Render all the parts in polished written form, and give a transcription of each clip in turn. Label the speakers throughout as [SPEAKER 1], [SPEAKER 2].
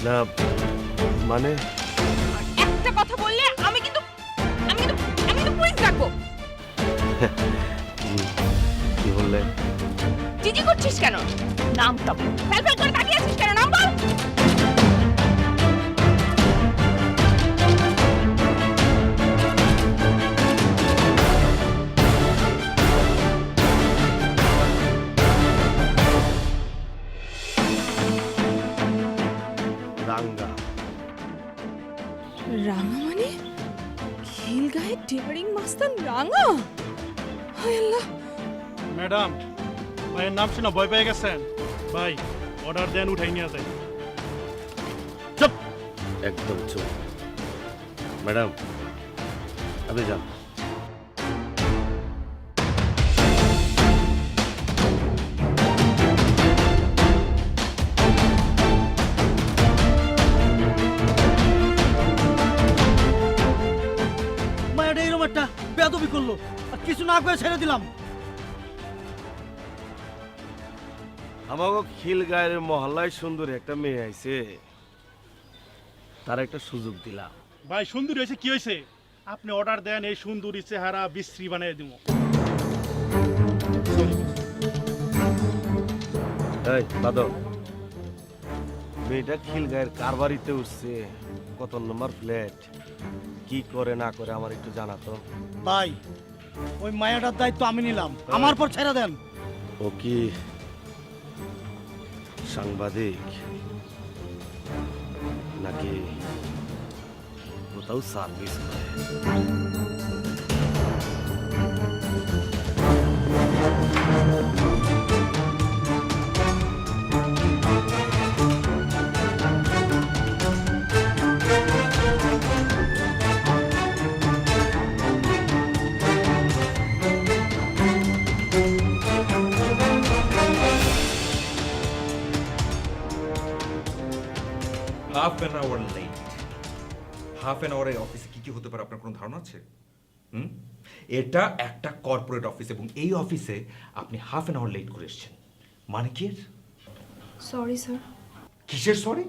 [SPEAKER 1] না মানে
[SPEAKER 2] একটা কথা বললে আমি কিন্তু পুলিশ ডাকবো।
[SPEAKER 1] কি বললেন?
[SPEAKER 2] জিজি করছিস কেন? নাম তবে ফেলফেল করে তাকিয়ে আছিস কেন? নাম বল।
[SPEAKER 1] রাঙ্গা।
[SPEAKER 2] রাঙা মানে খিল গায়ে ডেয়ারিং মাস্তান রাঙা? হায় আল্লাহ।
[SPEAKER 3] ম্যাডাম, ভাইয়ের নাম শুনে ভয় পেয়ে গেছেন? ভাই, অর্ডার দেন, উঠাই নিয়ে যায়। চুপ!
[SPEAKER 1] একদম চুপ। ম্যাডাম আপনি যান।
[SPEAKER 4] মায়াটা এরকম একটা বেয়াদবি করলো আর কিছু না করে ছেড়ে দিলাম।
[SPEAKER 1] আমাকে খিল গায়ের মহল্লায় সুন্দর একটা মেয়ে আইছে, তার একটা সুযোগ দিলাম।
[SPEAKER 3] ভাই, সুন্দরী হয়েছে কি হয়েছে? আপনি অর্ডার দেন, এই সুন্দরী চেহারা বিশ্রী বানিয়ে দিব।
[SPEAKER 1] এই বাদল, মেয়েটা খিল গায়ের কার বাড়িতে উঠছে, কত নম্বর ফ্ল্যাট, কি করে না করে আমার একটু জানাতো।
[SPEAKER 4] ভাই, ওই মায়াটার দায়িত্ব আমি নিলাম, আমার পর ছেড়ে দেন।
[SPEAKER 1] ও কি সাংবাদিক নাকি কোথাও সার্ভিস করে?
[SPEAKER 5] Half an hour late. Half an আওয়ারে অফিসে কি কি হতে পারে আপনার কোনো ধারণা আছে? এটা একটা কর্পোরেট অফিস এবং এই অফিসে আপনি হাফ অ্যান আওয়ার লেট করে এসেছেন। মানে কি এর?
[SPEAKER 2] Sorry sir.
[SPEAKER 5] কিসের সরি?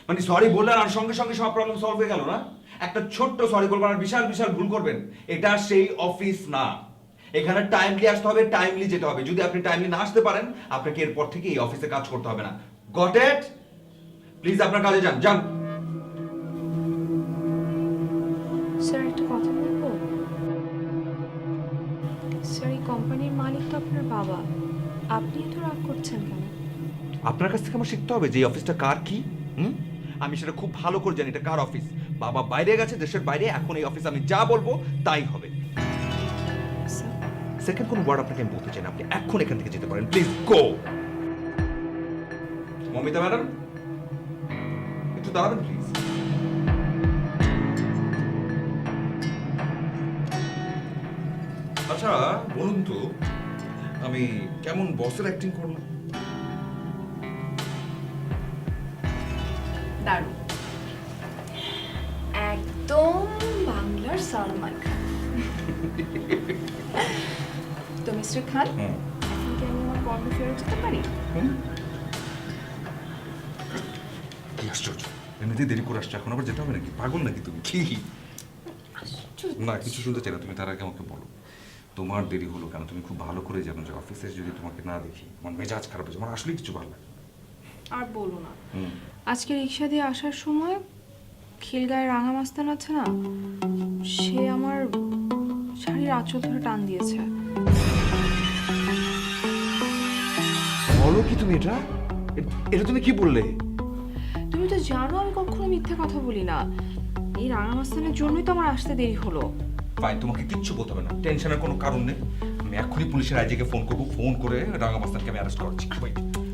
[SPEAKER 5] মানে সরি বললেন আর সঙ্গে সঙ্গে সব প্রবলেম সলভ হয়ে গেল না? একটা ছোট্ট সরি বলবেন আর বিশাল বিশাল ভুল করবেন। এটা সেই অফিস না। এখানে টাইমলি আসতে হবে, টাইমলি যেতে হবে। যদি আপনি টাইমলি না আসতে পারেন, আপনাকে এরপর থেকে এই অফিসে কাজ করতে হবে না। Got it? প্লিজ আপনার কাজে যান, যান।
[SPEAKER 6] স্যার একটা কথা বলবো? স্যার, এই কোম্পানির মালিক তো আপনার বাবা, আপনি এত রাগ করছেন কেন?
[SPEAKER 5] আপনার কাছ থেকে আমার শিখতে হবে যে এই অফিসটা কার কি। আমি সেটা খুব ভালো করে জানি এটা কার অফিস। বাবা বাইরে গেছে, দেশের বাইরে, এখন এই অফিস আমি যা বলবো তাই হবে।
[SPEAKER 6] স্যার,
[SPEAKER 5] সেকেন্ড কোন ওয়ার্ড আপনাকে আমি বলতে চাই না। আপনি এখন এখান থেকে যেতে পারেন, প্লিজ গো। মমিতা ম্যাডাম, একটু দাঁড়াবেন প্লিজ। আচ্ছা বলুন তো, আমি কেমন বসের অ্যাক্টিং করলাম?
[SPEAKER 6] দারুণ, একদম বাংলার সালমান খান। তো মিস্টার খান, এখন কি আমি আমার কর্মে ফেরত যেতে পারি?
[SPEAKER 5] কি আশ্চর্য, এমনিতেই দেরি করে আসছে, এখন আবার যেতে হবে নাকি? পাগল নাকি তুমি? কি না, কিছু শুনতে চাই না, তুমি তার আগে আমাকে বলো তোমার দেরি হলো কেন? তুমি খুব ভালো করে জানো যে অফিসে যদি তোমাকে না দেখি আমার মেজাজ খারাপ হয়েছে, আমার আসলে কিছু ভালো লাগে।
[SPEAKER 6] আর বলো না, আজকে রিক্সা দিয়ে আসার সময় খিলগাঁয়ের রাঙা মাস্তান আছে না, সে আমার শাড়ির আঁচল ধরে টান দিয়েছে।
[SPEAKER 5] বলো কি তুমি? এটা এটা তুমি কি বললে?
[SPEAKER 6] তুমি তো জানো আমি কখনো মিথ্যে কথা বলি না। এই রাঙা মাস্তানের জন্যই তো আমার আসতে দেরি হলো।
[SPEAKER 5] ফাইন, তোমাকে কিচ্ছু বলতে হবে না, টেনশনের কোনো কারণ নেই। আমি এখনই পুলিশের আইজিকে ফোন করবো, ফোন করে রাঙা মাস্তানকে আমি অ্যারেস্ট করছি।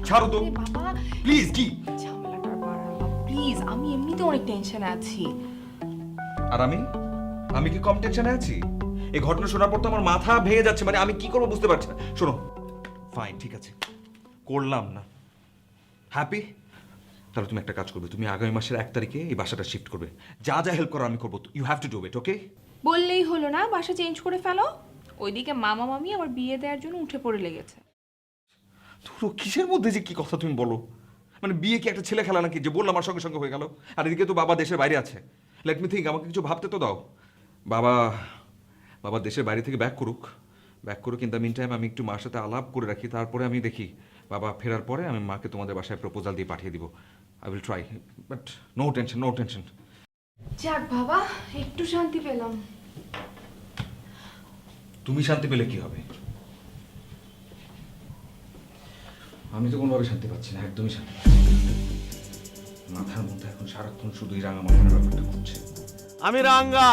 [SPEAKER 5] ছাড়ো তো
[SPEAKER 6] আরে বাবা,
[SPEAKER 5] প্লিজ। কি
[SPEAKER 6] ঝামেলাটা বাড়ালাম প্লিজ, আমি এমনিতে অনেক টেনশনে আছি।
[SPEAKER 5] আর আমি কি কম টেনশনে আছি? এই ঘটনা শোনার পর তো আমার মাথা ভেঙে যাচ্ছে, মানে আমি কি করবো বুঝতে পারছি না। শোনো, ফাইন ঠিক আছে, করলাম না। হ্যাপি? তাহলে তুমি একটা কাজ করবে, তুমি আগামী মাসের 1 তারিখে এই বাসাটা শিফট করবে। যা যা হেল্প করার আমি করবো, you have to do it, okay?
[SPEAKER 6] বললেই হলো না, বাসা চেঞ্জ করে ফেলো। ওইদিকে মামা মামি আবার বিয়ে দেওয়ার জন্য উঠে পড়ে লেগেছে।
[SPEAKER 5] ধুরো, কিসের মধ্যে যে কি কথা তুমি বলো? মানে বিয়ে কি একটা ছেলে খেলা নাকি যে বললাম আমার সঙ্গে সঙ্গে হয়ে গেল? আর এদিকে তো বাবা দেশের বাইরে আছে। লেট মি থিঙ্ক, আমাকে কিছু ভাবতে তো দাও। বাবা দেশের বাইরে থেকে ব্যাক করুক, কিন্তু মিন টাইম আমি একটু মার সাথে আলাপ করে রাখি, তারপরে আমি দেখি বাবা ফেরার পরে আমি মাকে তোমাদের বাসায় প্রপোজাল দিয়ে পাঠিয়ে দিব। I will try, but no tension.
[SPEAKER 6] যাক বাবা, একটু শান্তি পেলাম।
[SPEAKER 5] তুমি শান্তি পেলে কি হবে? আমি তো কোনোভাবে শান্তি পাচ্ছি না, একদমই শান্তি পাচ্ছি না। মাথার মধ্যে এখন সারাক্ষণ শুধুই রাঙা মাথার ব্যাপারটা ঘুরছে।
[SPEAKER 1] আমি রাঙ্গা,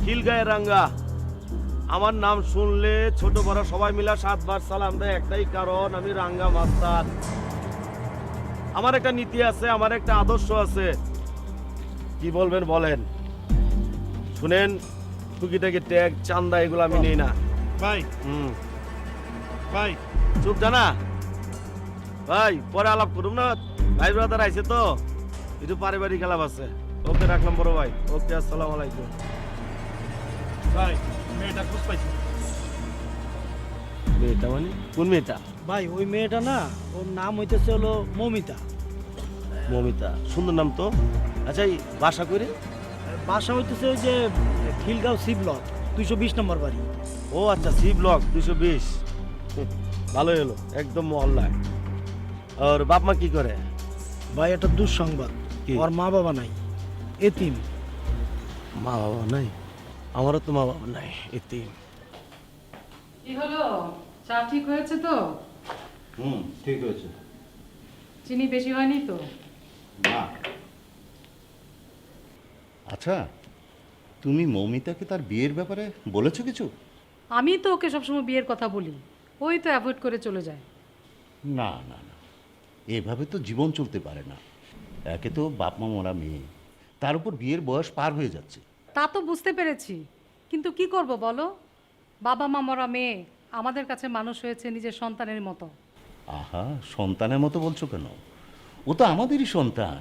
[SPEAKER 1] খিলগাঁয়ের রাঙ্গা। আমার নাম শুনলে ছোট বড় সবাই মিলে 7 বার সালাম দেয়, একটাই কারণ আমি রাঙ্গা মাস্তান। আমার একটা নীতি আছে, আমার একটা আদর্শ আছে। কি বলবেন বলেন? শুনেন, টুকিটাকি ট্যাগ চান্দা এগুলো আমি নেই না।
[SPEAKER 3] ভাই ভাই
[SPEAKER 1] চুপ জানা ভাই, পরে আলাপ করুন না। ভাই ব্রাদার আইছে তো, একটু পারিবারিক আলাপ আছে। ওকে, রাখলাম বড় ভাই। ওকে, আসসালামু আলাইকুম।
[SPEAKER 3] ভাই, মেয়েটা খোঁজ পাইছি।
[SPEAKER 1] মেয়েটা মানে কোন মেয়েটা?
[SPEAKER 4] ভাই ওই মেয়েটা না, ওর নাম হইতেছে হলো মমিতা।
[SPEAKER 1] মমিতা, সুন্দর নাম তো। আচ্ছা, এই বাসা করে?
[SPEAKER 4] বাসা হইতেছে ওই যে খিলগাঁও সি ব্লক 220 নম্বর বাড়ি।
[SPEAKER 1] ও আচ্ছা, সি ব্লক 220। ভালোই হলো, একদম মহল্লায়। আর বাপ মা কি করে?
[SPEAKER 4] ভাই একটা দুঃসংবাদ,
[SPEAKER 1] কি?
[SPEAKER 4] ওর মা বাবা নাই, এতিম।
[SPEAKER 1] মা বাবা নাই? আমারও তো মা বাবা নাই, এতিম।
[SPEAKER 7] কি হলো, চা ঠিক হয়েছে তো?
[SPEAKER 8] ঠিক হয়েছে।
[SPEAKER 7] চিনি বেশি হয়নি তো?
[SPEAKER 8] না। আচ্ছা, তুমি মৌমিতাকে তার বিয়ের ব্যাপারে বলেছো কিছু?
[SPEAKER 7] আমি তো ওকে সবসময় বিয়ের কথা বলি, ওই তো অ্যাভয়েড করে চলে যায়।
[SPEAKER 8] না, এভাবে তো জীবন চলতে পারে না। একে তো বাপ মা মরা মেয়ে, তার উপর বিয়ের বয়স পার হয়ে যাচ্ছে।
[SPEAKER 7] তা তো বুঝতে পেরেছি, কিন্তু কি করব বলো, বাবা মা মরা মেয়ে আমাদের কাছে মানুষ হয়েছে নিজের সন্তানের মতো।
[SPEAKER 8] আহা, সন্তানের মতো বলছো কেন? ও তো আমাদেরই সন্তান।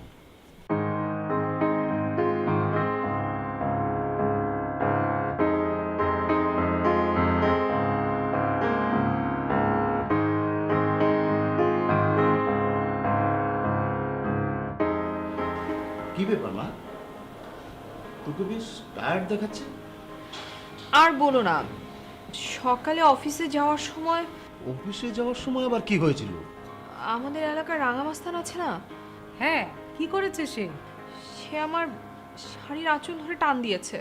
[SPEAKER 8] কি ব্যাপার মা, তোকে বেশ টায়ার্ড দেখাচ্ছে।
[SPEAKER 2] আর বলো না, সকালে অফিসে যাওয়ার সময়
[SPEAKER 8] অফিসে যাওয়ার সময় আবার কি হয়েছিল?
[SPEAKER 2] আমাদের এলাকার রাঙা মাস্তান আছে না,
[SPEAKER 7] হ্যাঁ, কি করেছে সে?
[SPEAKER 2] সে আমার শাড়ির আঁচল ধরে টান দিয়েছে।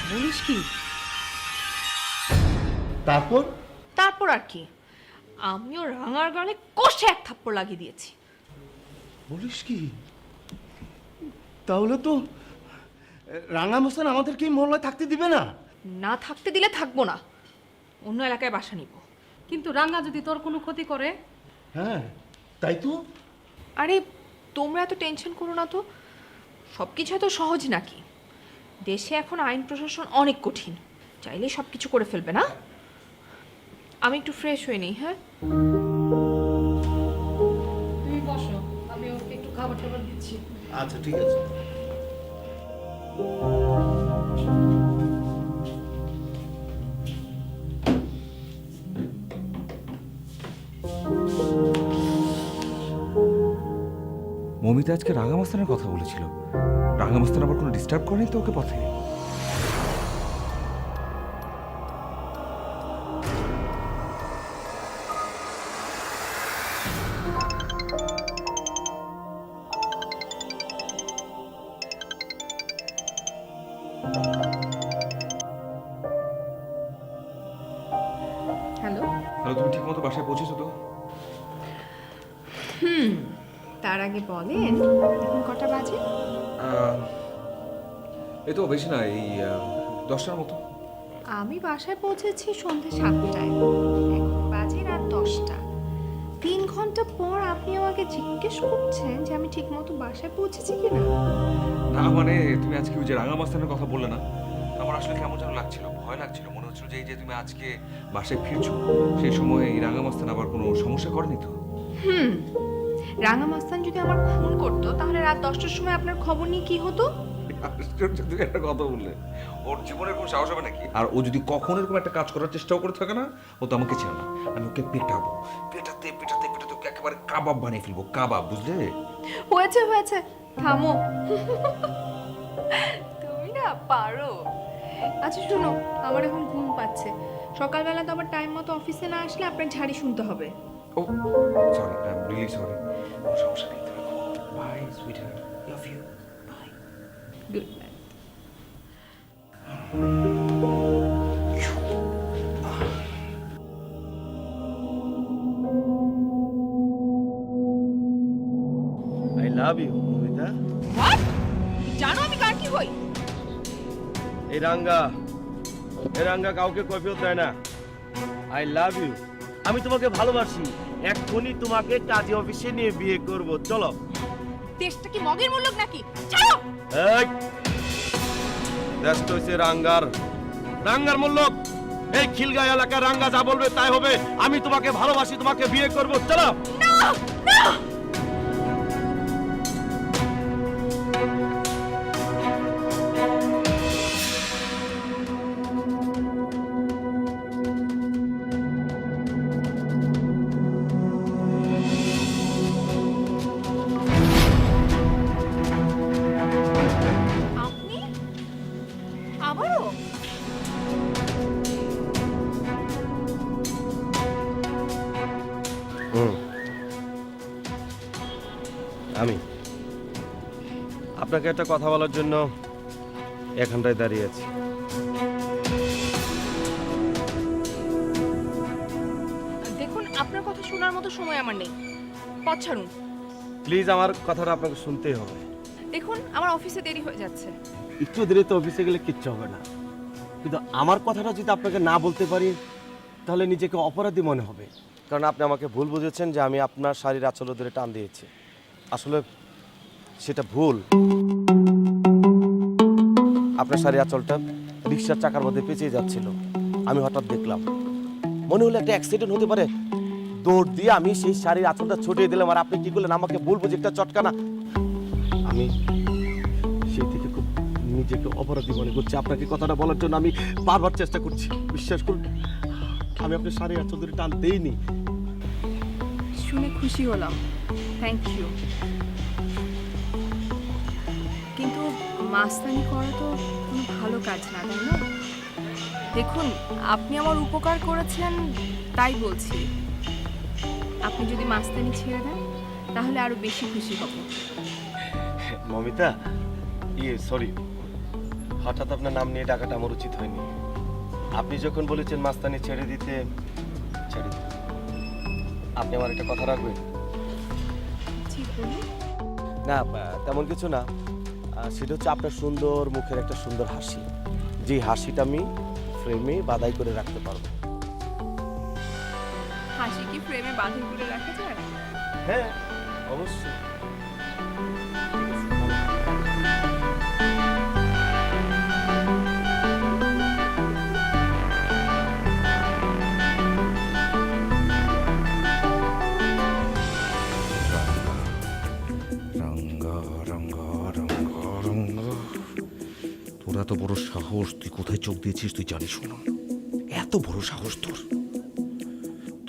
[SPEAKER 7] বলিস কি?
[SPEAKER 2] তারপর আর কি, আমিও রাঙার গালে কষে এক থাপ্পড় লাগিয়ে দিয়েছি।
[SPEAKER 8] বলিস কি? তাহলে তো রাঙা মোস্তান আমাদেরকে এই মহল্লায় থাকতে দিবে না।
[SPEAKER 2] না থাকতে দিলে থাকবো না, অন্য এলাকায় বাসা নিব।
[SPEAKER 7] কিন্তু রাঙ্গা যদি তোর কোনো ক্ষতি করে?
[SPEAKER 8] হ্যাঁ, তাই তো।
[SPEAKER 2] আরে তোমরা এত টেনশন করো না তো, সব কিছু এত সহজ নাকি? দেশে এখন আইন প্রশাসন অনেক কঠিন, চাইলেই সব কিছু করে ফেলবে না। আমি একটু ফ্রেশ হয়ে নিই। হ্যাঁ,
[SPEAKER 7] তুমি বসো, আমি ওকে একটু খাবার টাবার দিচ্ছি।
[SPEAKER 8] আচ্ছা, ঠিক আছে।
[SPEAKER 5] মমিতা আজকে রাঙামাস্তানের কথা বলেছিল। রাঙামাস্তান আবার কোনো ডিস্টার্ব করেনি তো ওকে পথে?
[SPEAKER 2] হ্যালো।
[SPEAKER 5] তুমি ঠিক মতো বাসায় পৌঁছেছো তো?
[SPEAKER 2] তার আগে বলেন, এখন কটা বাজে?
[SPEAKER 5] এই তো বেশি না, এই 10টার মতো।
[SPEAKER 2] আমি বাসায় পৌঁছেছি সন্ধ্যে 7টায়, এখন বাজে রাত 10টা। 3 ঘন্টা পর আপনি আমাকে জিজ্ঞেস করছেন যে আমি ঠিক মতো বাসায় পৌঁছেছি কিনা?
[SPEAKER 5] না মানে, তুমি আজকে ওই যে রাঙামাস্তানের কথা বললে না, আমার আসলে কেমন যেন লাগছিল, ভয় লাগছিল। মনে হচ্ছিল যে এই যে তুমি আজকে বাসায় ফিরছো, সেই সময় এই রাঙামাস্তান আবার কোনো সমস্যা করেনি তো?
[SPEAKER 2] রাঙা মাস্তান যদি আমার খুন করতো, তাহলে রাত 10টার সময় আপনার খবর নিয়ে কি হতো?
[SPEAKER 5] তুমি একটা কথা বললে, ওর জীবনের কোনো সাহস হবে নাকি? আর ও যদি কখনো এরকম একটা কাজ করার চেষ্টাও করে থাকে না, ও তো আমাকে চেনে না। আমি ওকে পেটাবো, পেটাতে একেবারে কাবাব বানিয়ে ফেলবো, কাবাব, বুঝলে?
[SPEAKER 2] হয়েছে হয়েছে, থামো। তুমি না পারো। আচ্ছা শোনো, আমার এখন ঘুম পাচ্ছে। সকালবেলা তো আবার টাইম মতো অফিসে না আসলে আপনার ঝাড়ি শুনতে হবে।
[SPEAKER 5] Oh sorry, I am really sorry. সমস্যা নেই, bye sweetheart, love you, bye.
[SPEAKER 2] Good night.
[SPEAKER 1] I love you Momita.
[SPEAKER 2] What? জানো আমি কার কি হই?
[SPEAKER 1] এই রাঙ্গা কাউকে কৈফিয়ত দেয় না। আই লাভ ইউ, আমি তোমাকে ভালোবাসি। এক্ষুনি তোমাকে কাজী অফিসে নিয়ে বিয়ে করব, চলো।
[SPEAKER 2] দেশটা কি মগের মূল্য নাকি? ছাড়ো।
[SPEAKER 1] এই দেশটা হইছে রাঙ্গার মূল্যক। এই খিলগাঁও এলাকার রাঙ্গা যা বলবে তাই হবে। আমি তোমাকে ভালোবাসি, তোমাকে বিয়ে করব, চলো।
[SPEAKER 2] না না। আপনি আবারও?
[SPEAKER 1] আমি আপনাকে একটা কথা বলার জন্য এখানটায় দাঁড়িয়ে আছি।
[SPEAKER 2] দেখুন, আপনার কথা শোনার মতো সময় আমার নেই। পথ ছাড়ুন।
[SPEAKER 1] প্লিজ, আমার কথাটা আপনাকে শুনতেই হবে।
[SPEAKER 2] দেখুন, আমার অফিসে দেরি হয়ে যাচ্ছে।
[SPEAKER 1] একটু দেরিতে অফিসে গেলে কিচ্ছু হবে না, কিন্তু আমার কথাটা যদি আপনাকে না বলতে পারি তাহলে নিজেকে অপরাধী মনে হবে। কারণ আপনি আমাকে ভুল বুঝেছেন যে আমি আপনার শাড়ির আঁচল ধরে টান দিয়েছি। আসলে সেটা ভুল। আপনার শাড়ির আঁচলটা রিক্সার চাকার মধ্যে পেঁচিয়ে যাচ্ছিল। আমি হঠাৎ দেখলাম, মনে হলো একটা অ্যাক্সিডেন্ট হতে পারে। দৌড় দিয়ে আমি সেই শাড়ির আঁচলটা ছড়িয়ে দিলাম। আর আপনি কি করলেন? আমাকে ভুল বুঝে একটা চটকানা। আমি সেই থেকে খুব নিজেকে অপরাধী মনে করছি। আপনাকে কথাটা বলার জন্য আমি বারবার চেষ্টা করছি। বিশ্বাস করুন, আমি আপনার শাড়ির আঁচল ধরে টান দেইনি।
[SPEAKER 2] শুনে খুশি হলাম, থ্যাংক ইউ। কিন্তু মাস্তানি করা তো কোনো ভালো কাজ না, তাই না? দেখুন, আপনি আমার উপকার করেছেন তাই বলছি। আপনি যদি মাস্তানি ছেড়ে দেন তাহলে আরো বেশি খুশি হব।
[SPEAKER 1] মমিতা, সরি, হঠাৎ আপনার নাম নিয়ে ডাকাটা আমার উচিত হয়নি। আপনি যখন বলেছেন মাস্তানি ছেড়ে দিতে, ছেড়ে দিতে। আপনি আমার একটা কথা রাখবেন?
[SPEAKER 2] ঠিক বলুন।
[SPEAKER 1] না, তেমন কিছু না। সেটা হচ্ছে আপনার সুন্দর মুখের একটা সুন্দর হাসি। যে হাসিটা আমি ফ্রেমে বাঁধাই করে রাখতে পারবো।
[SPEAKER 2] হাসি কি ফ্রেমে বাঁধি করে রাখা যায়?
[SPEAKER 1] হ্যাঁ, অবশ্যই।
[SPEAKER 5] তোর এত বড় সাহস, তুই কোথায় চোখ দিয়েছিস তুই জানিস না? এত বড় সাহস তোর,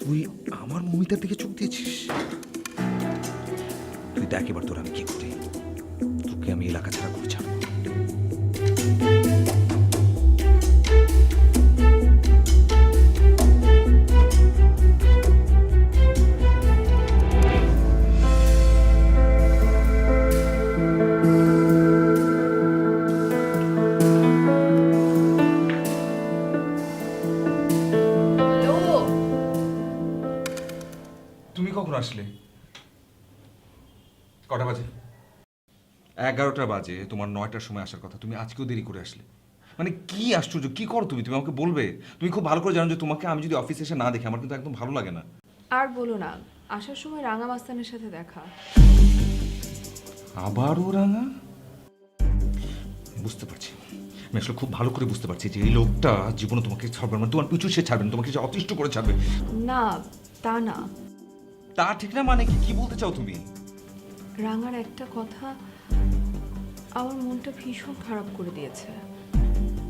[SPEAKER 5] তুই আমার মমিতার দিকে চোখ দিয়েছিস? তুই দেখ এবার তোর আমি কি করি। তোকে আমি এলাকা ছাড়া করে ছাড়বো। তুমি কখন আসলে? কটা বাজে? 11টা বাজে। তোমার 9টার সময় আসার কথা, তুমি আজকেও দেরি করে আসলে। মানে কি আশ্চর্য, কি করো তুমি? তুমি আমাকে বলবে? তুমি খুব ভালো করে জানো যে তোমাকে আমি যদি অফিসে এসে না দেখি আমার কিন্তু একদম ভালো লাগে না।
[SPEAKER 2] আর বলো না, আসার সময় রাঙা মাস্তানের সাথে দেখা।
[SPEAKER 5] আবারও রাঙা? বুঝতে পারছি, আমি আসলে খুব ভালো করে বুঝতে পারছি যে এই লোকটা জীবনে তোমাকে ছাড়বে না, তোমার পিছু সে ছাড়বে না, তোমাকে সে অতিষ্ঠ করে ছাড়বে।
[SPEAKER 2] না, তা না।
[SPEAKER 5] তা ঠিক না মানে কি? কি বলতে চাও তুমি?
[SPEAKER 2] রাঙার একটা কথা আমার মনটা ভীষণ খারাপ করে দিয়েছে।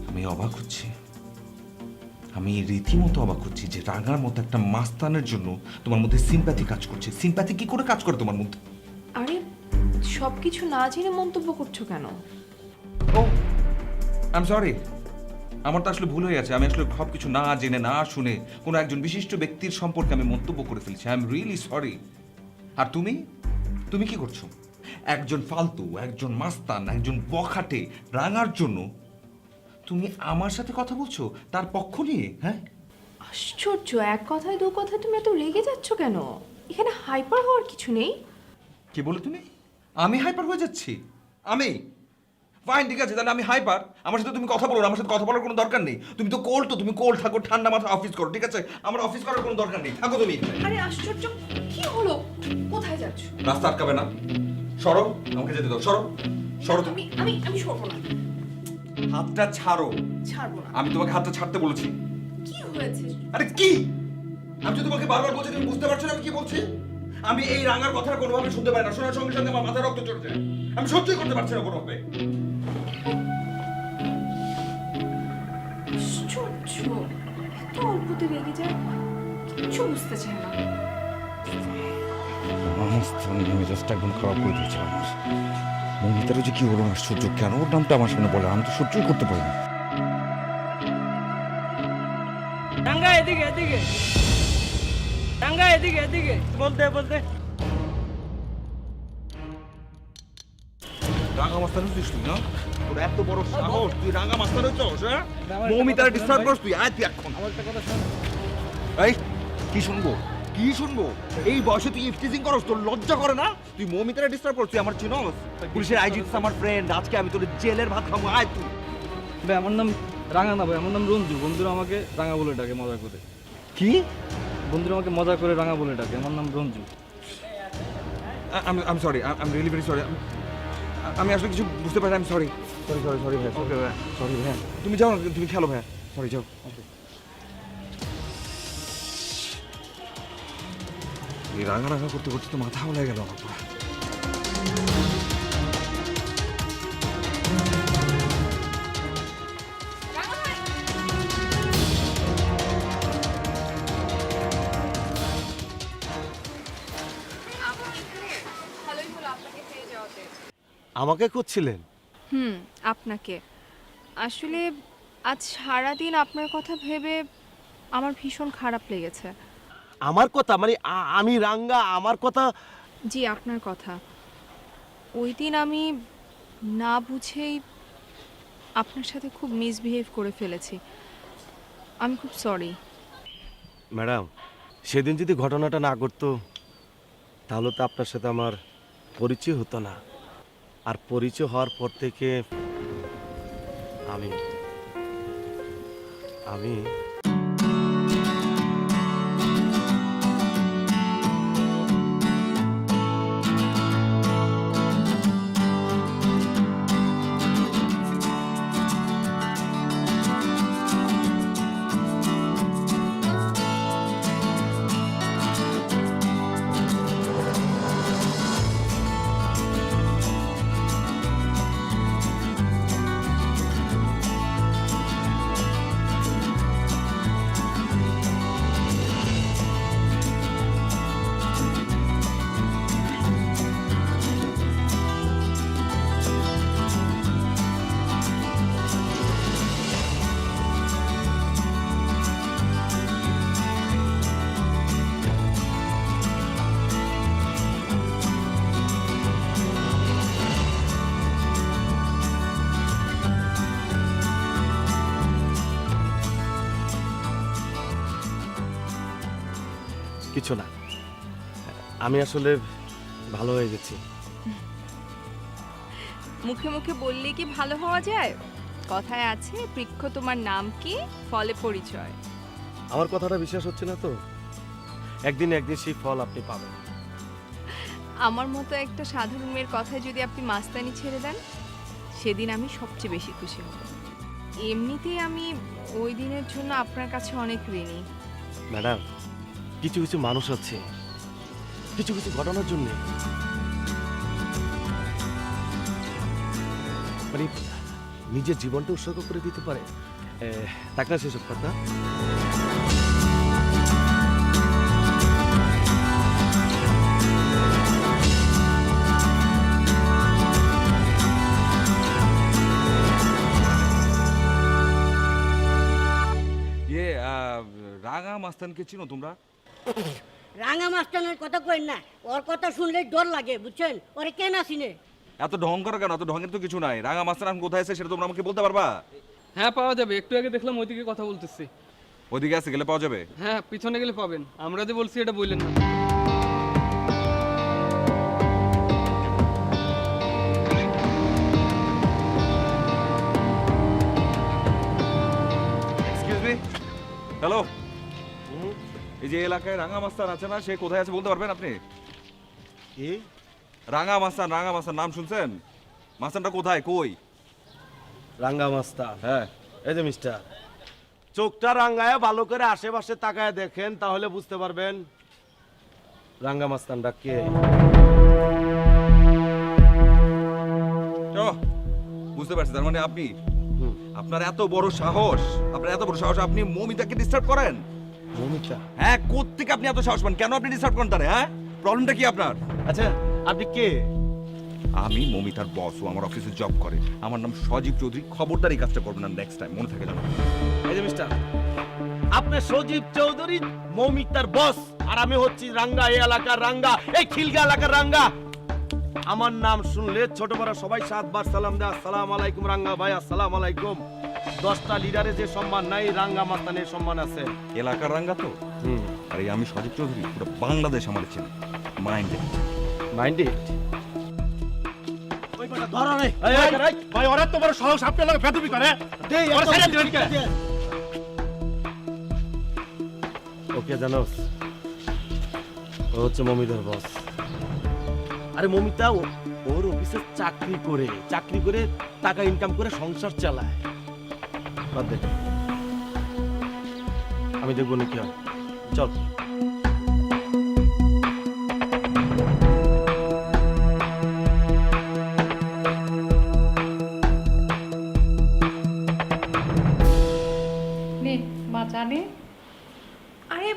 [SPEAKER 5] আমি অবাক হচ্ছি। আমি রীতিমতো অবাক হচ্ছি যে রাঙার মতো একটা মাস্তানের জন্য তোমার মধ্যে সিম্প্যাথি কাজ করছে। সিম্প্যাথি কি করে কাজ করে তোমার মধ্যে?
[SPEAKER 2] আরে সব কিছু না জেনে মন্তব্য করছো কেন?
[SPEAKER 5] ও আই এম সরি, আমার তো আসলে ভুল হয়ে গেছে। আমি আসলে সব কিছু না জেনে না শুনে কোনো একজন বিশিষ্ট ব্যক্তির সম্পর্কে আমি মন্তব্য করে ফেলেছি। I am really sorry. আর তুমি তুমি কি করছো? একজন ফালতু, একজন মাস্তান, একজন বখাটে রাঙার জন্য তুমি আমার সাথে কথা বলছো, তার পক্ষ নিয়ে? হ্যাঁ,
[SPEAKER 2] আশ্চর্য, এক কথায় দু কথায় তুমি এত রেগে যাচ্ছ কেন? এখানে হাইপার হওয়ার কিছু নেই।
[SPEAKER 5] কি বলে তুমি? আমি হাইপার হয়ে যাচ্ছি? আমি ফাইন, ঠিক আছে, তাহলে আমি হাইপার। আমার সাথে তুমি কথা বলো না, আমার সাথে কথা বলার কোনো দরকার নেই। তুমি তো কোল্ড, তো তুমি কোল্ড থাকো, ঠান্ডা মাথায় অফিস করো, ঠিক আছে? আমার অফিস করার কোনো দরকার নেই, থাকো তুমি এখানে।
[SPEAKER 2] আরে আশ্চর্য, কি হলো? কোথায় যাচ্ছ?
[SPEAKER 5] রাস্তা আটকাবে না, সরো, আমাকে যেতে দাও, সরো সরো তুমি।
[SPEAKER 2] আমি সরবো না।
[SPEAKER 5] হাতটা ছাড়ো।
[SPEAKER 2] ছাড়বো না।
[SPEAKER 5] আমি তোমাকে হাতটা ছাড়তে বলেছি।
[SPEAKER 2] কি হয়েছে?
[SPEAKER 5] আরে কি? আমি তো তোমাকে বারবার বলছি, তুমি বুঝতে পারছো না আমি কি বলছি? আমি এই রাঙার কথা কোনোভাবে শুনতে পাই না, শোনার সঙ্গে সঙ্গে আমার মাথা রক্ত চড়ে যায়। আমি সহ্যই করতে পারছি না কোনোভাবে।
[SPEAKER 2] আশ্চর্য, এত অল্পতে রেগে যায়, কিচ্ছু বুঝতে চায় না।
[SPEAKER 5] মেজাজটা একদম খারাপ করে দিয়েছে আমার। মমিতারও যে কি হলো আশ্চর্য, কেন ওর নামটা আমার সামনে বলে? আমি তো সহ্যই করতে পারি না।
[SPEAKER 9] টাঙ্গা এদিকে এদিকে, টাঙ্গা এদিকে এদিকে, বলতে বলতে।
[SPEAKER 5] রাঙা মাস্তান হচ্ছিস তুই না? তোর এত বড় সাহস, তুই রাঙা মাস্তান হচ্ছিস? হ্যাঁ, মৌমিতার ডিস্টার্ব করছিস তুই? আয় তুই এখন।
[SPEAKER 9] আমার একটা কথা শোন।
[SPEAKER 5] এই কি শুনবো? কি শুনবো? এই বয়সে তুই ইফটিজিং করস? তোর লজ্জা করে না? তুই মৌমিতারে ডিস্টার্ব করছিস? তুই আমার চিনস? পুলিশের আইজি আমার ফ্রেন্ড, আজকে আমি তোর জেলের ভাত খাবো। আয় তুই।
[SPEAKER 9] ভাই আমার নাম রাঙা না ভাই, আমার নাম রঞ্জু। বন্ধুরা আমাকে রাঙা বলে ডাকে মজা করে।
[SPEAKER 5] কি?
[SPEAKER 9] বন্ধুরা আমাকে মজা করে রাঙা বলে ডাকে, আমার নাম রঞ্জু।
[SPEAKER 5] আমি sorry, I am really very sorry. আমি আসলে কিছু বুঝতে পারি। আমি সরি সরি সরি সরি ভাই। ওকে ভাই, সরি ভাই। তুমি যাও না, তুমি খেলো ভাই। সরি, যাও। ওকে। এই রাঙা রাঙা করতে করতে তো মাথা হলে গেল আমার পুরো।
[SPEAKER 2] ভালোই হলো আপনাকে পেয়ে যাওয়াতে।
[SPEAKER 1] আমাকে খুঁজছিলেন?
[SPEAKER 6] আপনাকে আসলে আজ সারাদিন আপনার কথা ভেবে আমার ভীষণ খারাপ লেগেছে।
[SPEAKER 1] আমার কথা মানে আমি রাঙ্গা, আমার কথা?
[SPEAKER 6] জি, আপনার কথা। ওই দিন আমি না বুঝেই আপনার সাথে খুব মিসবিহেভ করে ফেলেছি। আমি খুব সরি।
[SPEAKER 1] ম্যাডাম, সেদিন যদি ঘটনাটা না ঘটতো তাহলে তো আপনার সাথে আমার পরিচয় হতো না। আর পরিচয় হওয়ার পর থেকে আমি আমি কিছু না, আমি আসলে ভালো হয়ে গেছি।
[SPEAKER 6] মুখে মুখে বললে কি ভালো হওয়া যায়? কথায় আছে, বৃক্ষ তোমার নাম কি, ফলে পরিচয়।
[SPEAKER 1] আমার কথাটা বিশ্বাস হচ্ছে না তো? একদিন একদিন সেই ফল আপনি পাবেন।
[SPEAKER 6] আমার মতো একটা সাধারণ মেয়ের কথায় যদি আপনি মাস্তানি ছেড়ে দেন, সেদিন আমি সবচেয়ে বেশি খুশি হব। এমনিতেই আমি ওই দিনের জন্য আপনার কাছে অনেক ঋণী।
[SPEAKER 1] ম্যাডাম, কিছু কিছু মানুষ আছে কিছু কিছু ঘটনার জন্য মানে নিজের জীবনটা উৎসর্গ করে দিতে পারে? তাক না সেসব কথা।
[SPEAKER 5] রাঙা মাস্তানকে চিনো তোমরা?
[SPEAKER 10] রাঙা মাস্টারের কথা কই না, ওর কথা শুনলেই ডর লাগে, বুঝছেন? ওরে কে না চিনে?
[SPEAKER 5] এত ঢং করো কেন? এত ঢঙের তো কিছু নাই। রাঙা মাস্তান এখন কোথায় আছে সেটা তোমরা আমাকে বলতে পারবা?
[SPEAKER 9] হ্যাঁ পাওয়া যাবে, একটু আগে দেখলাম ওইদিকে কথা বলতেছি।
[SPEAKER 5] ওইদিকে আছে, গেলে পাওয়া যাবে?
[SPEAKER 9] হ্যাঁ পিছনে গেলে পাবেন, আমরা যে বলছি এটা বললেন না।
[SPEAKER 5] এক্সকিউজ মি, হ্যালো, এই যে এলাকায় রাঙা মাস্তান আছে না, সে কোথায় আছে বলতে পারবেন আপনি?
[SPEAKER 1] কি
[SPEAKER 5] রাঙা মাস্তান, রাঙা মাস্তান নাম শুনছেন? মাস্তানটা কোথায়, কই?
[SPEAKER 1] রাঙ্গা মাস্তান?
[SPEAKER 5] হ্যাঁ,
[SPEAKER 1] এই যে মিস্টার, চোখটা রাঙ্গায় ভালো করে আশেপাশে তাকায় দেখেন, তাহলে বুঝতে পারবেন রাঙ্গা মাস্তানটা কে।
[SPEAKER 5] ও, বুঝতে পারছি, তার মানে আপনি, আপনার এত বড় সাহস, আপনি মমিতাকে ডিস্টার্ব করেন?
[SPEAKER 1] মমিতা?
[SPEAKER 5] হ্যাঁ, কোত্থেকে আপনি এত সাহস পান? কেন আপনি ডিস্টার্ব করেন তারে? হ্যাঁ, প্রবলেমটা কি আপনার?
[SPEAKER 1] আচ্ছা আপনি কে?
[SPEAKER 5] আমি মমিতার বস, ও আমার অফিসে জব করে। আমার নাম সজীব চৌধুরী। খবরদার এই কাজটা করবেন না নেক্সট টাইম, মনে থাকে যেন।
[SPEAKER 1] এই যে মিস্টার, আপনি সজীব চৌধুরী, মৌমিতার বস, আর আমি হচ্ছি রাঙ্গা, এই এলাকার রাঙ্গা, এই খিলগা এলাকার রাঙ্গা। আমার নাম শুনলে ছোট বড় সবাই 7 বার সালাম দেয়, আসসালামু আলাইকুম রাঙ্গা ভাই, আসসালামু আলাইকুম। 10টা লিডারে যে সম্মান নাই, রাঙ্গা মাস্তানের সম্মান আছে।
[SPEAKER 5] এলাকার রাঙ্গা তো। আর এই আমি সজীব চৌধুরী, পুরো বাংলাদেশ আমার চেনে। মাইন্ডেড।
[SPEAKER 4] ওই বেটা ধরো রে।
[SPEAKER 3] ভাই ওরা তো বড় সাহস, আপনার লাগে বেদবি করে।
[SPEAKER 4] দেই
[SPEAKER 3] ওরা
[SPEAKER 4] একটা
[SPEAKER 3] ছেড়ে দিবেন কে?
[SPEAKER 1] ওকে জানোস, ও হচ্ছে মমিতার বস। আরে মমিতা ওর অফিসে চাকরি করে টাকা ইনকাম করে সংসার চালায়। বাদ দে, আমি দেখবো না কি হয়। চল।
[SPEAKER 7] নে মা জানে।
[SPEAKER 2] আরে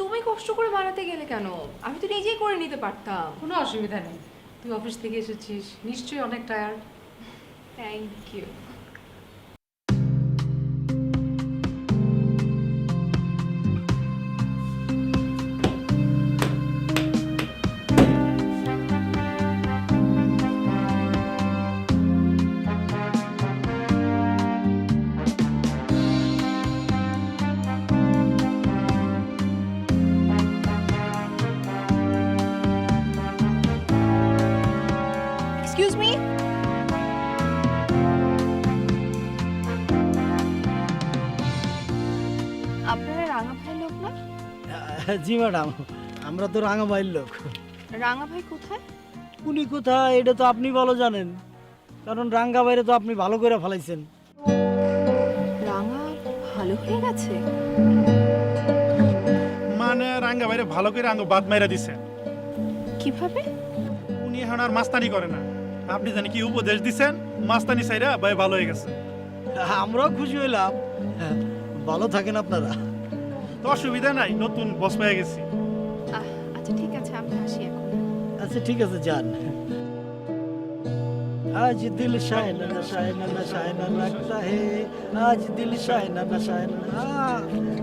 [SPEAKER 2] তুমি কষ্ট করে বানাতে গেলে কেন? আমি তো নিজেই করে নিতে পারতাম।
[SPEAKER 7] কোনো অসুবিধা নেই, তুই অফিস থেকে এসেছিস, নিশ্চয়ই অনেক tired.
[SPEAKER 2] Thank you. Excuse me, আপনারা রাঙা ভাই লোক না?
[SPEAKER 4] জি ম্যাডাম, আমরা তো রাঙা ভাইয়ের লোক।
[SPEAKER 2] রাঙা ভাই কোথায়?
[SPEAKER 4] উনি কোথায় এটা তো আপনি ভালো জানেন, কারণ রাঙ্গা বাইরে তো আপনি ভালো করে ফেলাইছেন।
[SPEAKER 2] রাঙা ভালো হয়ে গেছে?
[SPEAKER 3] মানে রাঙ্গা বাইরে ভালো করে আঙ্গ বাদ মাইরা দিছে।
[SPEAKER 2] কিভাবে?
[SPEAKER 3] উনি এখন আর মাস্তানি করে না। আপনি জানি কি উপদেশ দিছেন, মাস্তানি সাইরা ভাই ভালো হয়ে গেছে।
[SPEAKER 4] আমরাও খুশি হইলাম, ভালো থাকেন আপনারা।
[SPEAKER 3] তো অসুবিধা নাই, নতুন বস পেয়ে গেছি।
[SPEAKER 2] আচ্ছা ঠিক আছে, আমি আসি এখন।
[SPEAKER 4] আচ্ছা ঠিক আছে, যান। আজ দিল শায়না শায়না শায়না লাগতা হে, আজ দিল শায়না শায়না।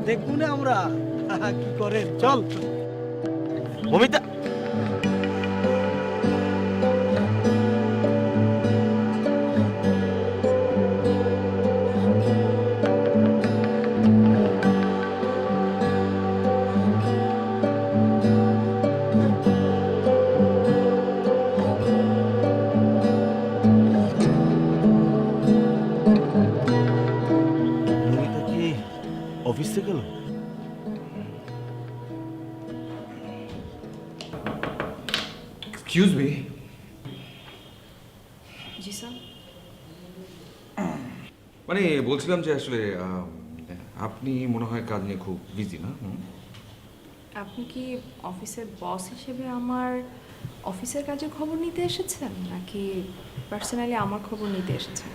[SPEAKER 4] দেখুন আমরা কি করেন, চল।
[SPEAKER 1] মমিতা, মমিতা কি অফিসে গেল?
[SPEAKER 5] এক্সকিউজ মি,
[SPEAKER 2] জি স্যার।
[SPEAKER 5] মানে বলছিলাম যে আসলে আপনি মনে হয় কাজ নিয়ে খুব বিজি না?
[SPEAKER 2] আপনি কি অফিসের বস হিসেবে আমার অফিসের কাজের খবর নিতে এসেছেন, নাকি পার্সোনালি আমার খবর নিতে এসেছেন?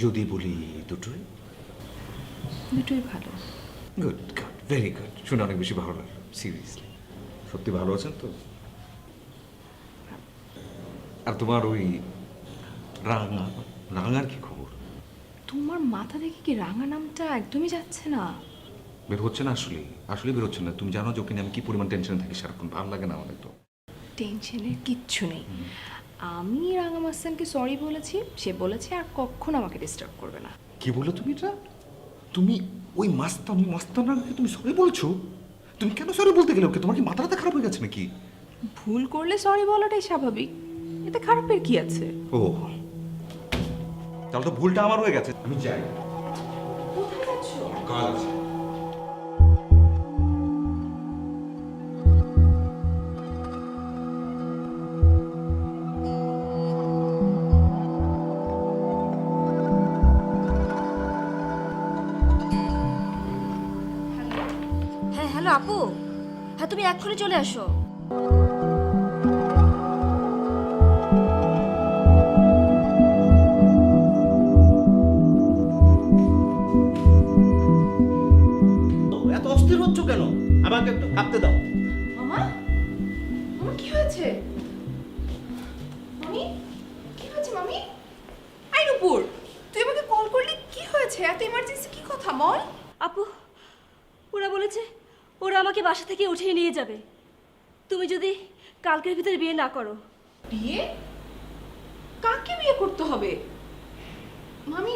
[SPEAKER 5] যদি বলি দুটোই?
[SPEAKER 2] দুটোই ভালো।
[SPEAKER 5] গুড গুড, ভেরি গুড, শুনে অনেক বেশি ভালো লাগলো। সিরিয়াসলি সত্যি ভালো আছেন তো? আর তোমার ওই রাঙার কি খবর?
[SPEAKER 2] তোমার মাথা থেকে কি রাঙা নামটা একদমই যাচ্ছে না?
[SPEAKER 5] বের হচ্ছে না আসলে বের হচ্ছে না। তুমি জানো যে ওকে নিয়ে আমি কি পরিমাণ টেনশনে থাকি সারাক্ষণ, ভালো লাগে না আমাদের তো।
[SPEAKER 2] টেনশনের কিচ্ছু নেই। আমি রাঙা মাস্তানকে সরি বলেছি, সে বলেছে আর কখনো আমাকে ডিস্টার্ব করবে না।
[SPEAKER 5] কি বলো তুমি এটা? তুমি ওই মাস্তানকে তুমি সরি বলছো? তুমি কেন সরি বলতে গেলে ওকে? তোমার কি মাথাটা খারাপ হয়ে গেছে নাকি?
[SPEAKER 2] ভুল করলে সরি বলাটাই স্বাভাবিক, এতে খারাপের কি আছে?
[SPEAKER 5] ও, তাহলে তো ভুলটা আমার হয়ে গেছে। আমি যাই।
[SPEAKER 2] কোথায় যাচ্ছ?
[SPEAKER 5] কাজ আছে।
[SPEAKER 11] হ্যাঁ হ্যালো আপু, হ্যাঁ তুমি এক্ষুনি চলে আসো।
[SPEAKER 1] এত অস্থির হচ্ছ কেন? আমাকে একটু ভাবতে দাও।
[SPEAKER 2] মামা, মামা কি হয়েছে? মামি, কি হয়েছে মামি? আই নুপুর, তুই আমাকে কল করলি, কি হয়েছে? এত ইমার্জেন্সি কি কথা বল?
[SPEAKER 11] আপু, ওরা বলেছে ওরা আমাকে বাসা থেকে উঠিয়ে নিয়ে যাবে তুমি যদি কালকের ভিতরে বিয়ে না করো।
[SPEAKER 2] বিয়ে? কাকে বিয়ে করতে হবে? মামি,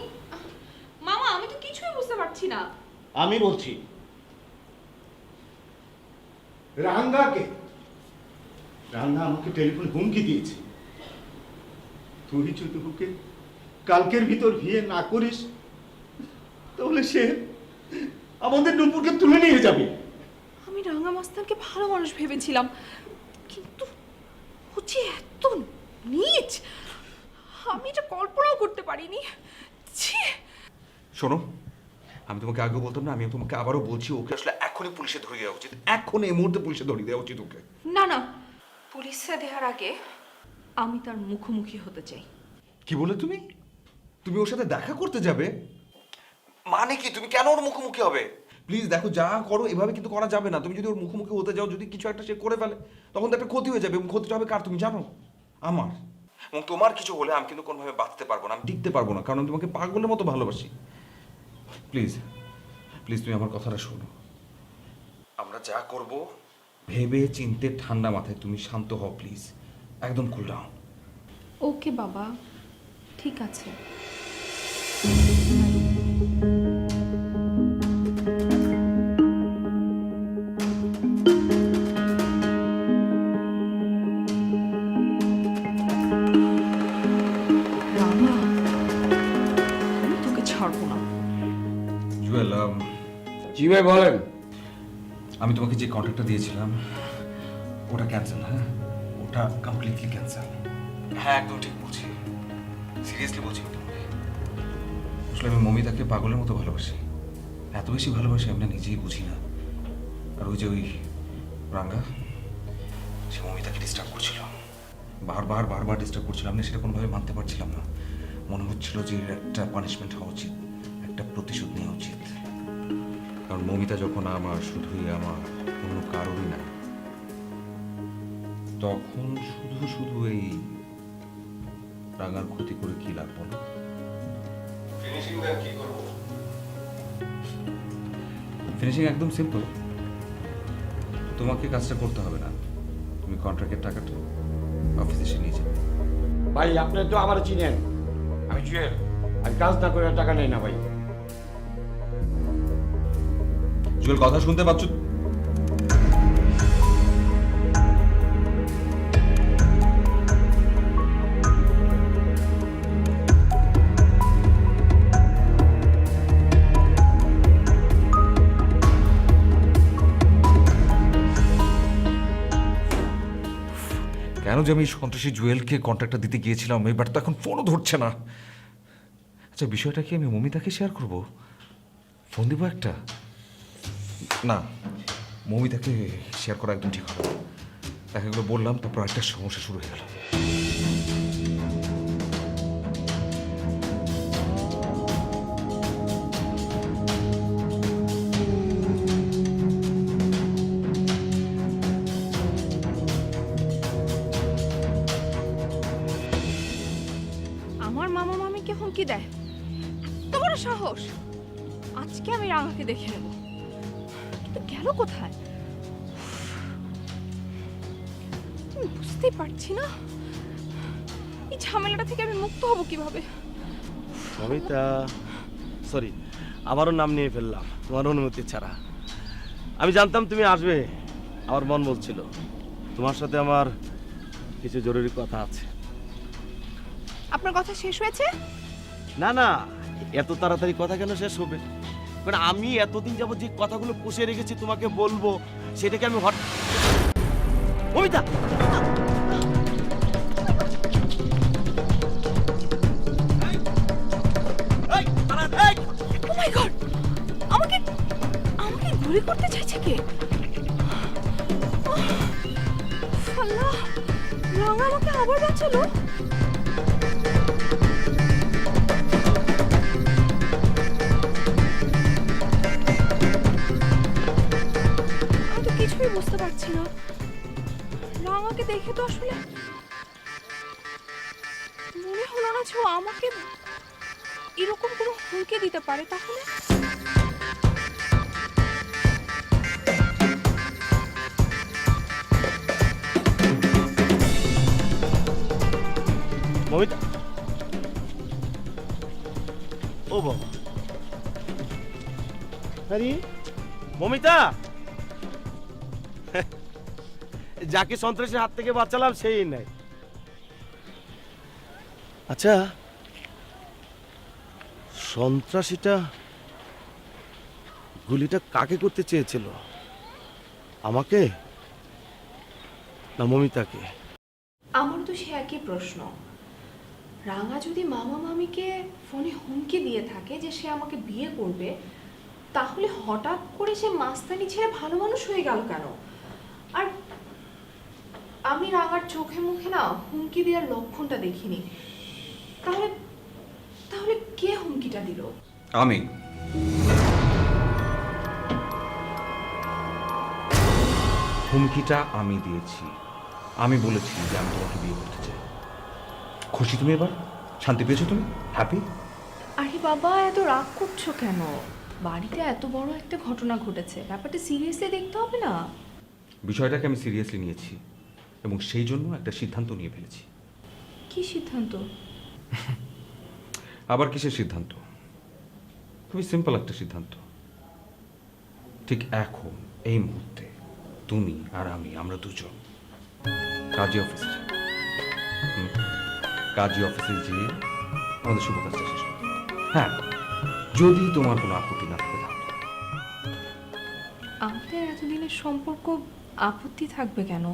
[SPEAKER 2] মামা আমি তো কিছুই বুঝতে পারছি না।
[SPEAKER 8] আমি বলছি, রাঙ্গাকে, রাঙ্গা আমাকে টেলিফোন হুমকি দিয়েছে, তুই যদি ওকে কালকের ভিতর বিয়ে না করিস তাহলে সে আমাদের নুপুরকে তুলে নিয়ে যাবে।
[SPEAKER 2] আমি রাঙা মাস্তানকে ভালো মানুষ ভেবেছিলাম, কিন্তু ও যে এত নীচ, আমি এটা কল্পনাও করতে পারিনি। ছি!
[SPEAKER 5] শোনো, আমি তোমাকে আগেও বলতাম না, আমি তোমাকে আবারও বলছি, ওকে আসলে এখনই পুলিশে ধরে দেওয়া উচিত। এখন এই মুহূর্তে পুলিশে ধরিয়ে দেওয়া উচিত ওকে।
[SPEAKER 2] না না, পুলিশে দেওয়ার আগে আমি তার মুখোমুখি হতে চাই।
[SPEAKER 5] কি বলে তুমি? তুমি ওর সাথে দেখা করতে যাবে? মানে কি? তুমি কেন ওর মুখোমুখি হবে? প্লিজ দেখো, যা করো এভাবে কিন্তু করা যাবে না। তুমি যদি ওর মুখোমুখি হতে যাও, যদি কিছু একটা সে করে ফেলে, তখন তো একটা ক্ষতি হয়ে যাবে। এবং ক্ষতিটা হবে কার তুমি জানো? আমার। এবং তোমার কিছু হলে আমি কিন্তু কোনোভাবে বাঁচতে পারবো না, আমি টিকতে পারবো না, কারণ আমি তোমাকে পাগলের মতো ভালোবাসি। প্লিজ প্লিজ তুমি আমার কথাটা শোনো। আমরা যা করব ভেবে চিনতে ঠান্ডা মাথায়, তুমি শান্ত হও প্লিজ, একদম কুল ডাউন।
[SPEAKER 2] ওকে বাবা, ঠিক আছে। রামা, আমি তোকে ছাড়বো না।
[SPEAKER 5] জুয়েল,
[SPEAKER 9] জি ভাই বলেন।
[SPEAKER 5] আমি তোমাকে যে কন্ট্রাক্টটা দিয়েছিলাম ওটা ক্যান্সেল। হ্যাঁ, ওটা কমপ্লিটলি ক্যান্সেল। হ্যাঁ, একদম ঠিক বলছি, সিরিয়াসলি বলছি আমি তোমাকে। আসলে আমি মমিতাকে পাগলের মতো ভালোবাসি, এত বেশি ভালোবাসি আমি না নিজেই বুঝি না। আর ওই যে ওই রাঙ্গা, সে মমিতাকে ডিস্টার্ব করছিল, বারবার ডিস্টার্ব করছিল। আমি সেটা কোনোভাবে মানতে পারছিলাম না। মনে হচ্ছিল যে একটা পানিশমেন্ট হওয়া উচিত, একটা প্রতিশোধ নেওয়া উচিত। কারণ মমিতা যখন আমার, শুধুই আমার, কোনো কারণই না, তখন শুধু এই রাঙার ক্ষতি করে কি লাভ বলো? ফিনিশিং একদম সিম্পল। তোমাকে কাজটা করতে হবে না, তুমি কন্ট্রাক্টের টাকাটা অফিসে এসে নিয়ে যাবে।
[SPEAKER 12] ভাই আপনি তো আমার চিনেন, আমি জুয়েল, আর কাজ না করে টাকা নেই না ভাই।
[SPEAKER 5] জুয়েল, কথা শুনতে পাচ্ছ? কেন যে আমি সন্ত্রাসী জুয়েলকে কন্ট্রাক্টটা দিতে গিয়েছিলাম, এবার তো এখন ফোনও ধরছে না। আচ্ছা, বিষয়টা কি আমি মমিতাকে শেয়ার করব? ফোন দিব একটা? না, মমিতাকে শেয়ার করা একদম ঠিক হবে না। দেখা গেলো বললাম, তারপর একটা সমস্যা শুরু হয়ে গেল।
[SPEAKER 2] আমার মামা মামিকে হুমকি দেয়? এত বড় সাহস! আজকে আমি রাঙাকে দেখে নেব। কিন্তু গেল কোথায়? আমি বুঝতেই পারছি না এই ঝামেলাটা থেকে আমি মুক্ত হব কিভাবে।
[SPEAKER 1] মমিতা, সরি, আবারও নাম নিয়ে ফেললাম তোমার অনুমতি ছাড়া। আমি জানতাম তুমি আসবে, আমার মন বলছিল তোমার সাথে আমার কিছু জরুরি কথা আছে।
[SPEAKER 2] আপনার কথা শেষ হয়েছে?
[SPEAKER 1] না না, এত তাড়াতাড়ি কথা কেন শেষ হবে? মানে আমি এতদিন যাবত যে কথাগুলো পুষে রেখেছি তোমাকে বলবো, সেটাকে আমি মমিতা!
[SPEAKER 2] Oh my God! আমাকে গুলি করতে চাইছে কে? আল্লাহ, রাঙা আমাকে আবার বাঁচালো। আমি তো কিছুই বুঝতে পারছি না। রাঙাকে দেখে তো আসলে মনে হলো না যে ও আমাকে এরকম কোনো হুমকি দিতে পারে। তাহলে
[SPEAKER 1] মমিতা, ও বাবা, আরে মমিতা, যাকে সন্ত্রাসের হাত থেকে বাঁচালাম সেই নাই। আচ্ছা, সন্ত্রাসীটা গুলিটা কাকে করতে চেয়েছিল? আমাকে না মমিতাকে?
[SPEAKER 2] আমার তো সে একই প্রশ্ন। রাঙা যদি মামা মামিকে ফোনে হুমকি দিয়ে থাকে যে সে আমাকে বিয়ে করবে, তাহলে হঠাৎ করে সে মাস্তানি ছেড়ে ভালো মানুষ হয়ে গেল কেন? আর আমি রাঙার চোখে মুখে না হুমকি দেওয়ার লক্ষণটা দেখিনি। তাহলে তাহলে কে হুমকিটা দিল?
[SPEAKER 5] আমি। হুমকিটা আমি দিয়েছি। আমি বলেছি যে আমি তোমাকে বিয়ে করতে চাই। খুশি তুমি? এবার শান্তি পেয়েছো তুমি? হ্যাপি?
[SPEAKER 2] আরে বাবা, এত রাগ করছো কেন? বাড়িতে এত বড় একটা ঘটনা ঘটেছে, ব্যাপারটা সিরিয়াসলি দেখতে হবে না?
[SPEAKER 5] বিষয়টাকে আমি সিরিয়াসলি নিয়েছি এবং সেই জন্য একটা সিদ্ধান্ত নিয়ে ফেলেছি।
[SPEAKER 2] কি সিদ্ধান্ত?
[SPEAKER 5] আবার কিসের সিদ্ধান্ত? খুবই সিম্পল একটা সিদ্ধান্ত। ঠিক এখন এই মুহূর্তে তুমি আর আমি, আমরা দুজন কাজী অফিসে যেয়ে আমাদের শুভ কাজটা শেষ করতে। হ্যাঁ, যদি তোমার কোনো আপত্তি না থাকে তাহলে।
[SPEAKER 2] আমাদের এতদিনের সম্পর্ক আপত্তি থাকবে কেন?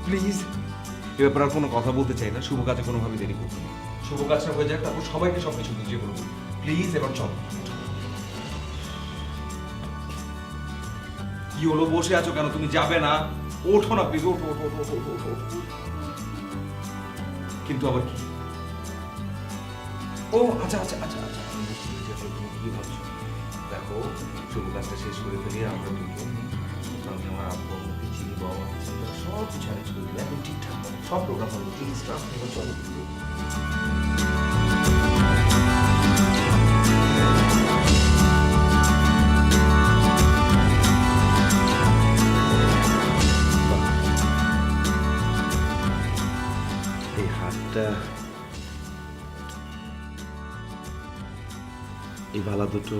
[SPEAKER 5] প্লিজ, এ ব্যাপারে আর কোনো কথা বলতে চাই না। শুভ কাজে কোনোভাবে দেরি করবো না। শুভ কাজটা হয়ে যাক, তারপর সবাইকে সবকিছু বুঝিয়ে বলবো। প্লিজ এবার চলো। কি হলো, বসে আছো কেন? তুমি যাবে না? ওঠো না প্লিজ, ওঠো ওঠো ওঠো ওঠো ওঠো ওঠো। কিন্তু আবার কি? ও আচ্ছা আচ্ছা আচ্ছা আচ্ছা, আমি বুঝতে পেরেছি আসলে তুমি কি ভাবছো। দেখো, শুভ কাজটা শেষ করে ফেলি আমরা দুজন। আমি আমার আব্বু আমাকে চিনি, বাবা আমাকে চিনি, সব কিছু অ্যারেঞ্জ করে দিই। এখন ঠিকঠাক হবে, সব প্রোগ্রাম হবে। প্লিজ স্টাফ নিয়ে চলো।
[SPEAKER 1] এই হাতটা, এই বালা দুটো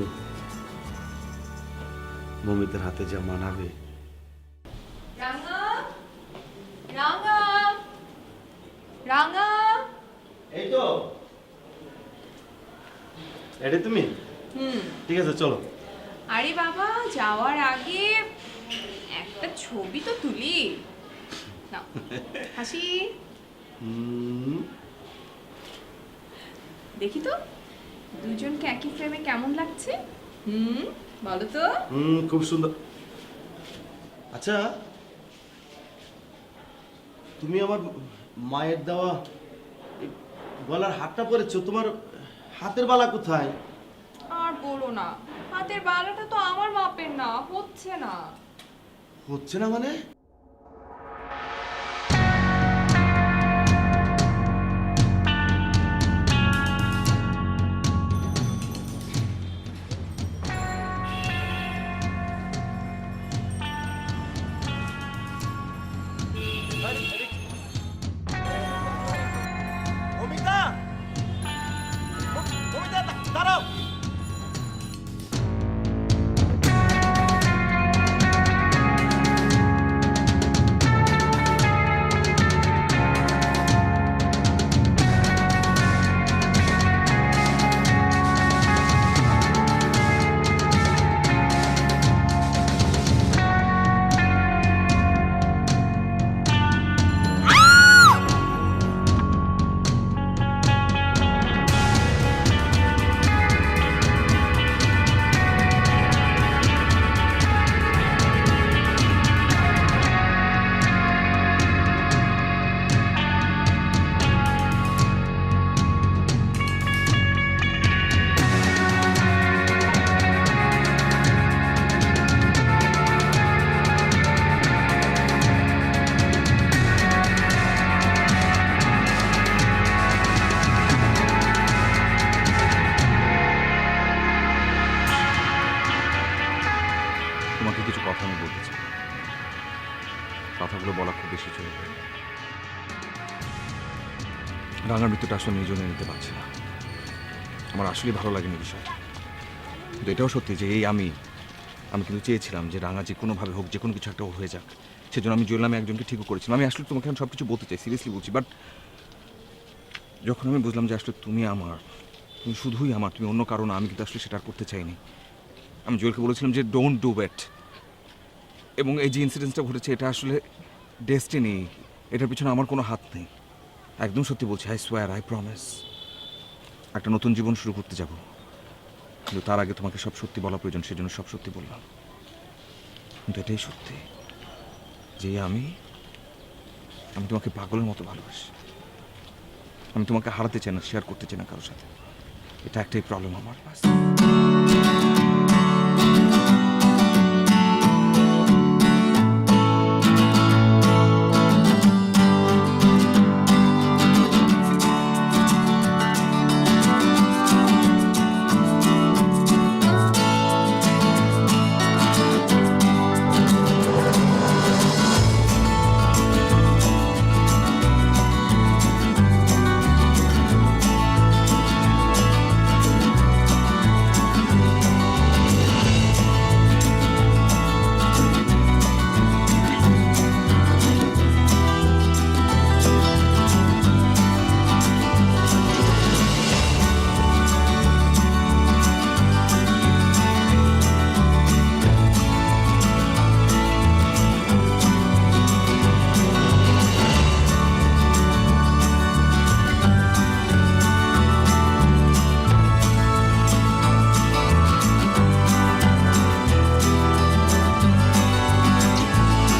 [SPEAKER 1] মমিতার হাতে যা মানাবে।
[SPEAKER 2] রাঙা, রাঙা, রাঙা,
[SPEAKER 1] এই তো এটা তুমি? ঠিক আছে চলো।
[SPEAKER 2] আরে বাবা, যাওয়ার আগে একটা ছবি তো তুলি। নাও, হাসি। দেখি তো দুজনকে একই ফ্রেমে কেমন লাগছে। বলো তো।
[SPEAKER 1] খুব সুন্দর। আচ্ছা, তুমি আমার মায়ের দেওয়া এই গলার হারটা পরেছো, তোমার হাতের বালা কোথায়?
[SPEAKER 2] আর বলো না, হাতের বালাটা তো আমার মাপের না, হচ্ছে না।
[SPEAKER 1] হচ্ছে না মানে? অমিতা, অমিতা দাঁড়াও।
[SPEAKER 5] তোমাকে কিছু কথা আমি বলতে চাই, কথাগুলো বলা খুব বেশি জরুরি। রাঙার মৃত্যুটা আসলে নিজনে নিতে পারছি না, আমার আসলেই ভালো লাগেনি বিষয়টা। কিন্তু এটাও সত্যি যে এই আমি কিন্তু চেয়েছিলাম যে রাঙা যে কোনোভাবে হোক, যে কোনো কিছু একটা হয়ে যাক, সেজন্য আমি জুয়েল নামে একজনকে ঠিকও করেছিলাম। আমি আসলে তোমাকে সব কিছু বলতে চাই, সিরিয়াসলি বলছি। বাট যখন আমি বুঝলাম যে আসলে তুমি আমার, তুমি শুধুই আমার, তুমি অন্য কারণ, আমি কিন্তু আসলে সেটা আর করতে চাইনি। আমি জুয়েলকে বলেছিলাম যে ডোন্ট ডু ইট, এবং এই যে ইনসিডেন্টসটা ঘটেছে এটা আসলে ডেস্টিনি, এটার পিছনে আমার কোনো হাত নেই। একদম সত্যি বলছি, আই সোয়ার, আই প্রমিস। একটা নতুন জীবন শুরু করতে যাব, কিন্তু তার আগে তোমাকে সব সত্যি বলা প্রয়োজন, সেজন্য সব সত্যি বললাম। কিন্তু এটাই সত্যি যে আমি তোমাকে পাগলের মতো ভালোবাসি। আমি তোমাকে হারাতে চাই না, শেয়ার করতে চাই না কারোর সাথে। এটা একটাই প্রবলেম আমার। বাস।